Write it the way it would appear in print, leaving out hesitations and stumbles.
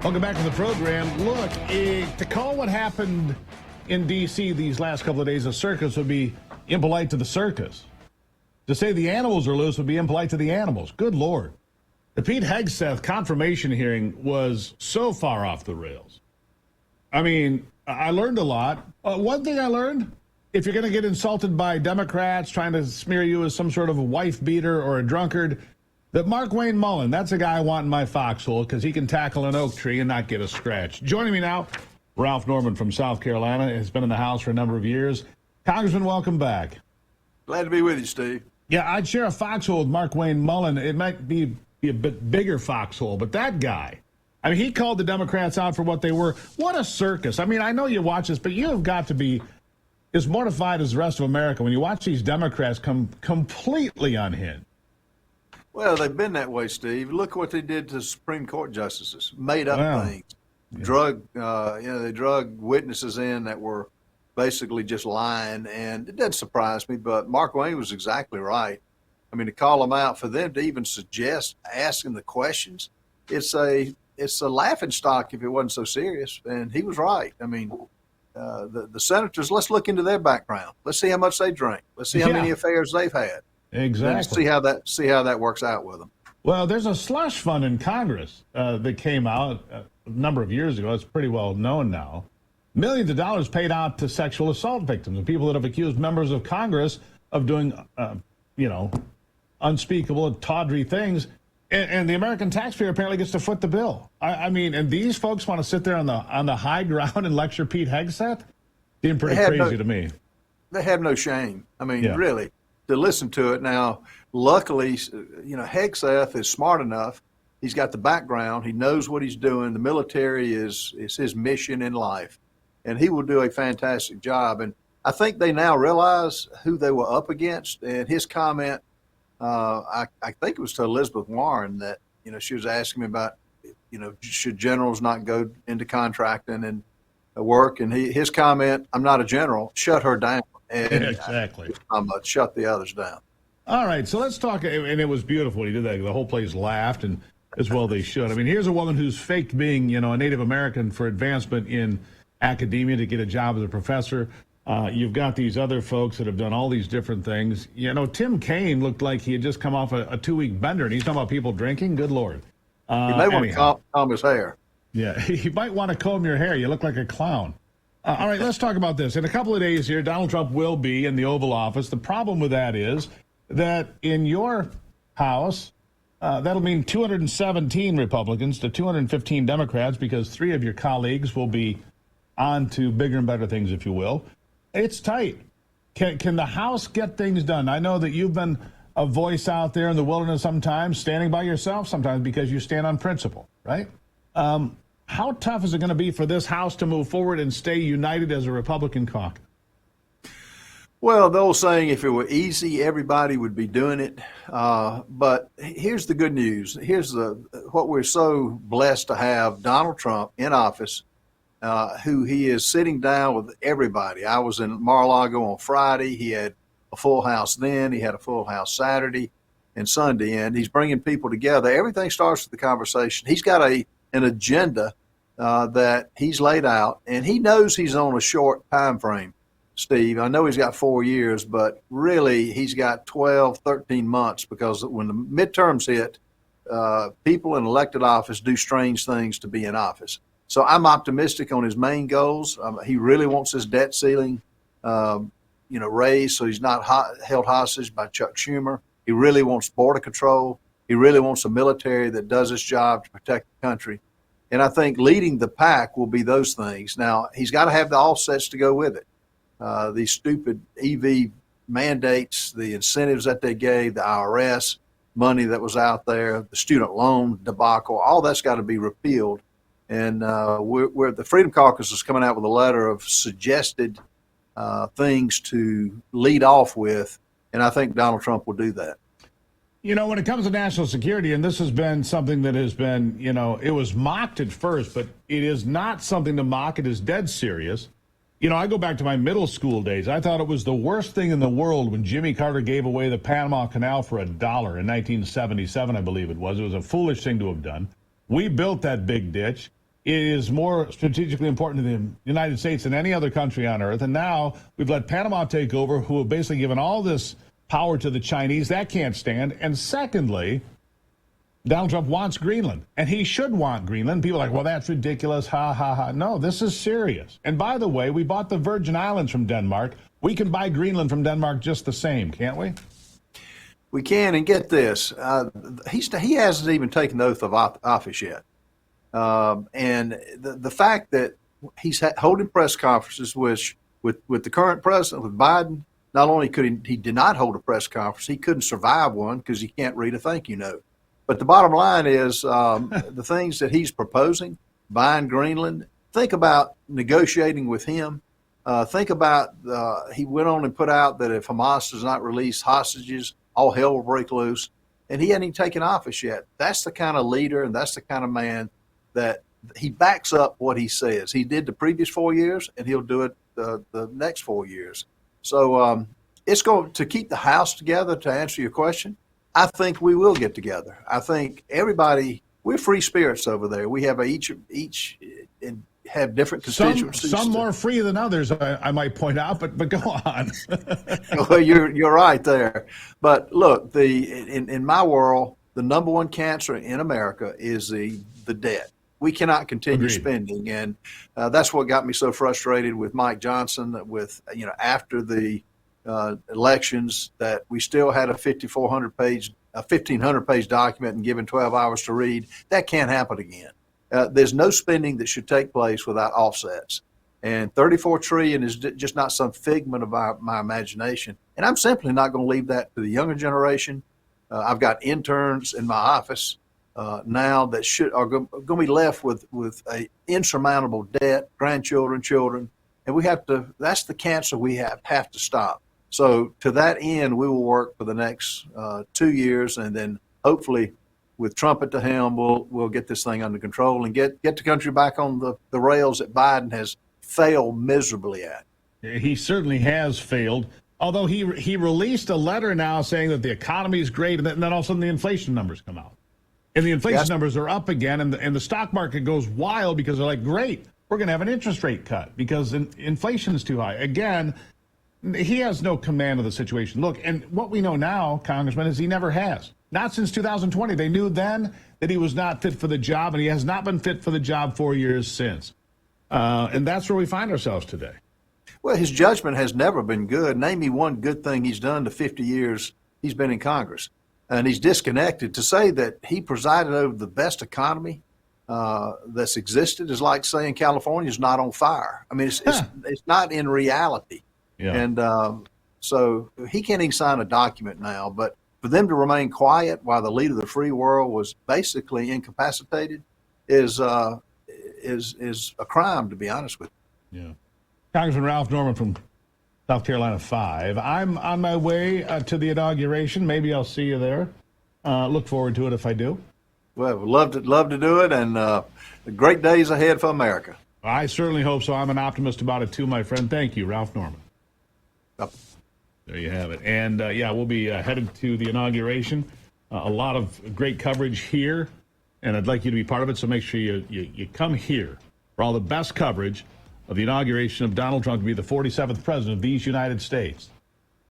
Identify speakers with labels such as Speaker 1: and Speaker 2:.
Speaker 1: Welcome back to the program. Look, to call what happened in D.C. these last couple of days a circus would be impolite to the circus. To say the animals are loose would be impolite to the animals. Good Lord. The Pete Hegseth confirmation hearing was so far off the rails. I mean, I learned a lot. One thing I learned, if you're going to get insulted by Democrats trying to smear you as some sort of a wife beater or a drunkard, that Mark Wayne Mullen, that's a guy I want in my foxhole because he can tackle an oak tree and not get a scratch. Joining me now, Ralph Norman from South Carolina, has been in the House for a number of years. Congressman, welcome back.
Speaker 2: Glad to be with you, Steve.
Speaker 1: Yeah, I'd share a foxhole with Mark Wayne Mullen. It might be a bit bigger foxhole, but that guy, I mean, he called the Democrats out for what they were. What a circus. I mean, I know you watch this, but you have got to be as mortified as the rest of America when you watch these Democrats come completely unhinged.
Speaker 2: Well, they've been that way, Steve. Look what they did to Supreme Court justices. Made up things. Yeah. They drug witnesses in that were basically just lying. And it doesn't surprise me, but Mark Wayne was exactly right. I mean, to call them out, for them to even suggest asking the questions, it's a laughing stock if it wasn't so serious. And he was right. I mean, the senators, let's look into their background. Let's see how much they drank. Let's see how many affairs they've had.
Speaker 1: Exactly.
Speaker 2: See how that works out with them.
Speaker 1: Well, there's a slush fund in Congress that came out a number of years ago. It's pretty well known now. Millions of dollars paid out to sexual assault victims and people that have accused members of Congress of doing, unspeakable and tawdry things. And the American taxpayer apparently gets to foot the bill. I mean, and these folks want to sit there on the high ground and lecture Pete Hegseth? Seemed pretty crazy to me.
Speaker 2: They have no shame. I mean, really. To listen to it. Now, luckily, Hegseth is smart enough. He's got the background. He knows what he's doing. The military is his mission in life, and he will do a fantastic job. And I think they now realize who they were up against. And his comment, I think it was to Elizabeth Warren that, she was asking me about, should generals not go into contracting and work? And his comment, I'm not a general, shut her down. And
Speaker 1: exactly.
Speaker 2: Shut the others down.
Speaker 1: All right, so let's talk. And it was beautiful. He did that. The whole place laughed, and as well they should. I mean, here's a woman who's faked being, a Native American for advancement in academia to get a job as a professor. You've got these other folks that have done all these different things. Tim Kaine looked like he had just come off a 2-week bender, and he's talking about people drinking. Good Lord.
Speaker 2: He may want to comb his hair.
Speaker 1: Yeah, you might want to comb your hair. You look like a clown. All right, let's talk about this. In a couple of days here, Donald Trump will be in the Oval Office. The problem with that is that in your House, that'll mean 217 Republicans to 215 Democrats because 3 of your colleagues will be on to bigger and better things, if you will. It's tight. Can the House get things done? I know that you've been a voice out there in the wilderness sometimes, standing by yourself, sometimes because you stand on principle, right? How tough is it going to be for this House to move forward and stay united as a Republican caucus?
Speaker 2: Well, the old saying, if it were easy, everybody would be doing it. But here's the good news. Here's what we're so blessed to have Donald Trump in office, who he is sitting down with everybody. I was in Mar-a-Lago on Friday. He had a full house then. He had a full house Saturday and Sunday. And he's bringing people together. Everything starts with the conversation. He's got an agenda that he's laid out, and he knows he's on a short time frame, Steve. I know he's got 4 years, but really he's got 12, 13 months because when the midterms hit, people in elected office do strange things to be in office. So I'm optimistic on his main goals. He really wants his debt ceiling, raised so he's not held hostage by Chuck Schumer. He really wants border control. He really wants a military that does its job to protect the country. And I think leading the pack will be those things. Now, he's got to have the offsets to go with it. These stupid EV mandates, the incentives that they gave, the IRS money that was out there, the student loan debacle, all that's got to be repealed. And the Freedom Caucus is coming out with a letter of suggested things to lead off with. And I think Donald Trump will do that.
Speaker 1: When it comes to national security, and this has been something that has been, it was mocked at first, but it is not something to mock. It is dead serious. I go back to my middle school days. I thought it was the worst thing in the world when Jimmy Carter gave away the Panama Canal for $1 in 1977, I believe it was. It was a foolish thing to have done. We built that big ditch. is more strategically important to the United States than any other country on earth. And now we've let Panama take over, who have basically given all this power to the Chinese. That can't stand. And secondly, Donald Trump wants Greenland, and he should want Greenland. People are like, well, that's ridiculous. Ha, ha, ha. No, this is serious. And by the way, we bought the Virgin Islands from Denmark. We can buy Greenland from Denmark just the same, can't we?
Speaker 2: We can, and get this. He hasn't even taken the oath of office yet. And the fact that he's holding press conferences, which with the current president, with Biden, not only could he did not hold a press conference, he couldn't survive one because he can't read a thank you note. But the bottom line is the things that he's proposing, buying Greenland, think about negotiating with him. Think about he went on and put out that if Hamas does not release hostages, all hell will break loose. And he hadn't even taken office yet. That's the kind of leader and that's the kind of man that he backs up what he says. He did the previous 4 years, and he'll do it the next 4 years. So it's going to keep the House together. To answer your question, I think we will get together. I think everybody, we're free spirits over there. We have each and have different constituencies.
Speaker 1: Some more free than others, I might point out, but go on.
Speaker 2: Well, you're right there. But look, in my world, the number one cancer in America is the debt. We cannot continue
Speaker 1: Agreed.
Speaker 2: spending, and that's what got me so frustrated with Mike Johnson. With after the elections, that we still had a 1,500 page document and given 12 hours to read. That can't happen again. There's no spending that should take place without offsets, and 34 trillion is just not some figment of my imagination. And I'm simply not going to leave that to the younger generation. I've got interns in my office now that are going to be left with a insurmountable debt, grandchildren, children, and we have to. That's the cancer we have to stop. So to that end, we will work for the next 2 years, and then hopefully, with Trump at the helm, we'll get this thing under control and get the country back on the rails that Biden has failed miserably at.
Speaker 1: He certainly has failed. Although he released a letter now saying that the economy is great, and then all of a sudden the inflation numbers come out. And the inflation numbers are up again, and the stock market goes wild because they're like, great, we're going to have an interest rate cut because inflation is too high. Again, he has no command of the situation. Look, and what we know now, Congressman, is he never has. Not since 2020. They knew then that he was not fit for the job, and he has not been fit for the job 4 years since. And that's where we find ourselves today.
Speaker 2: Well, his judgment has never been good. Name me one good thing he's done to 50 years he's been in Congress. And he's disconnected. To say that he presided over the best economy that's existed is like saying California's not on fire. I mean, it's not in reality.
Speaker 1: Yeah.
Speaker 2: And so he can't even sign a document now. But for them to remain quiet while the leader of the free world was basically incapacitated is a crime, to be honest with you.
Speaker 1: Yeah. Congressman Ralph Norman from South Carolina 5. I'm on my way to the inauguration. Maybe I'll see you there. Look forward to it if I do.
Speaker 2: Well, love to do it, and great days ahead for America.
Speaker 1: I certainly hope so. I'm an optimist about it too, my friend. Thank you, Ralph Norman.
Speaker 2: Yep.
Speaker 1: There you have it. And we'll be headed to the inauguration. A lot of great coverage here, and I'd like you to be part of it. So make sure you come here for all the best coverage of the inauguration of Donald Trump to be the 47th president of these United States.